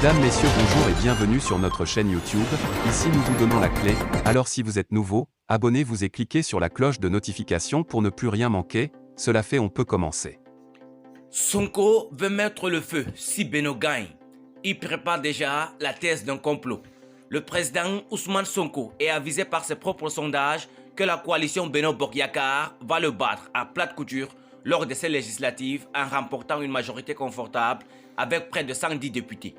Mesdames, Messieurs, bonjour et bienvenue sur notre chaîne YouTube. Ici nous vous donnons la clé, alors si vous êtes nouveau, abonnez-vous et cliquez sur la cloche de notification pour ne plus rien manquer. Cela fait, on peut commencer. Sonko veut mettre le feu si Beno gagne. Il prépare déjà la thèse d'un complot. Le président Ousmane Sonko est avisé par ses propres sondages que la coalition Beno Bokk Yakaar va le battre à plate couture lors de ces législatives en remportant une majorité confortable avec près de 110 députés.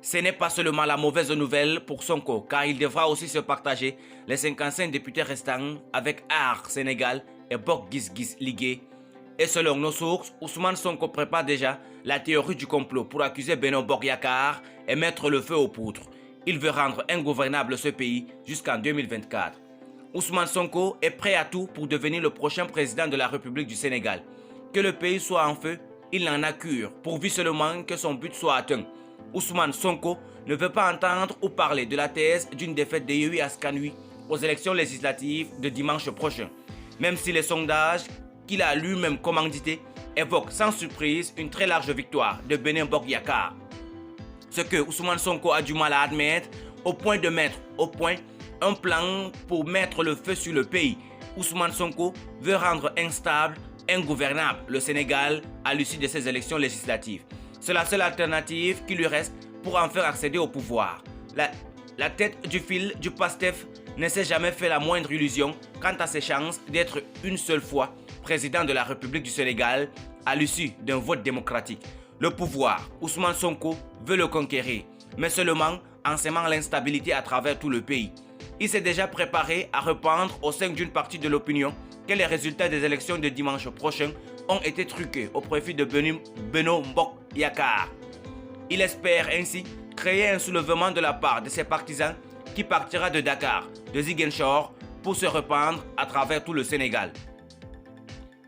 Ce n'est pas seulement la mauvaise nouvelle pour Sonko, car il devra aussi se partager les 55 députés restants avec Aar Sénégal et Bokk Gis Gis Ligué. Et selon nos sources, Ousmane Sonko prépare déjà la théorie du complot pour accuser Beno Bokk Yakaar et mettre le feu aux poudres. Il veut rendre ingouvernable ce pays jusqu'en 2024. Ousmane Sonko est prêt à tout pour devenir le prochain président de la République du Sénégal. Que le pays soit en feu, il n'en a cure, pourvu seulement que son but soit atteint. Ousmane Sonko ne veut pas entendre ou parler de la thèse d'une défaite de Yewwi Askan Wi aux élections législatives de dimanche prochain, même si les sondages qu'il a lui-même commandités évoquent sans surprise une très large victoire de Beno Bokk Yakaar. Ce que Ousmane Sonko a du mal à admettre, au point de mettre au point un plan pour mettre le feu sur le pays. Ousmane Sonko veut rendre instable, ingouvernable le Sénégal à l'issue de ces élections législatives. C'est la seule alternative qui lui reste pour en faire accéder au pouvoir. La tête du fil du PASTEF ne s'est jamais fait la moindre illusion quant à ses chances d'être une seule fois président de la République du Sénégal à l'issue d'un vote démocratique. Le pouvoir, Ousmane Sonko veut le conquérir, mais seulement en sémant l'instabilité à travers tout le pays. Il s'est déjà préparé à répandre au sein d'une partie de l'opinion que les résultats des élections de dimanche prochain ont été truqués au profit de Beno Bokk Yakaar. Il espère ainsi créer un soulèvement de la part de ses partisans qui partira de Dakar, de Ziguinchor, pour se répandre à travers tout le Sénégal.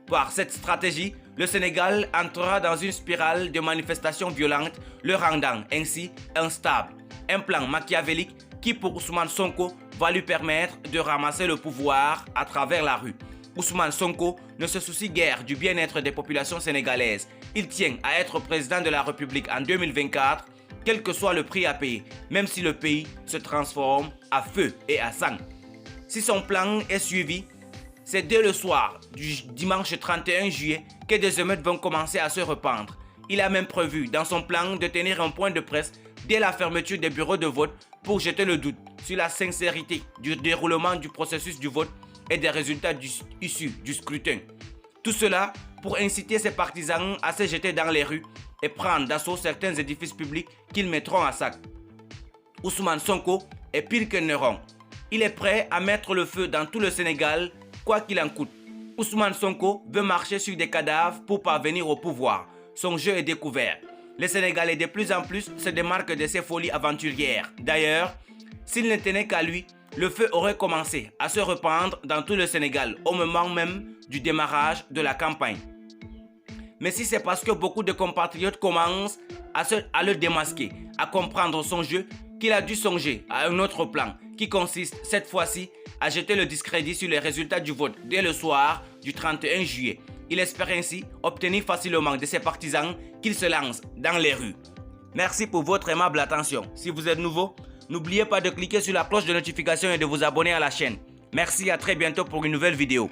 Par cette stratégie, le Sénégal entrera dans une spirale de manifestations violentes, le rendant ainsi instable. Un plan machiavélique qui, pour Ousmane Sonko, va lui permettre de ramasser le pouvoir à travers la rue. Ousmane Sonko ne se soucie guère du bien-être des populations sénégalaises. Il tient à être président de la République en 2024, quel que soit le prix à payer, même si le pays se transforme à feu et à sang. Si son plan est suivi, c'est dès le soir du dimanche 31 juillet que des émeutes vont commencer à se répandre. Il a même prévu dans son plan de tenir un point de presse dès la fermeture des bureaux de vote pour jeter le doute sur la sincérité du déroulement du processus du vote et des résultats issus du scrutin. Tout cela pour inciter ses partisans à se jeter dans les rues et prendre d'assaut certains édifices publics qu'ils mettront à sac. Ousmane Sonko est pire qu'un neuron. Il est prêt à mettre le feu dans tout le Sénégal, quoi qu'il en coûte. Ousmane Sonko veut marcher sur des cadavres pour parvenir au pouvoir. Son jeu est découvert. Les Sénégalais de plus en plus se démarquent de ses folies aventurières. D'ailleurs, s'il ne tenait qu'à lui, le feu aurait commencé à se répandre dans tout le Sénégal au moment même du démarrage de la campagne. Mais si c'est parce que beaucoup de compatriotes commencent à le démasquer, à comprendre son jeu, qu'il a dû songer à un autre plan qui consiste cette fois-ci à jeter le discrédit sur les résultats du vote dès le soir du 31 juillet. Il espère ainsi obtenir facilement de ses partisans qu'ils se lancent dans les rues. Merci pour votre aimable attention. Si vous êtes nouveau, n'oubliez pas de cliquer sur la cloche de notification et de vous abonner à la chaîne. Merci, à très bientôt pour une nouvelle vidéo.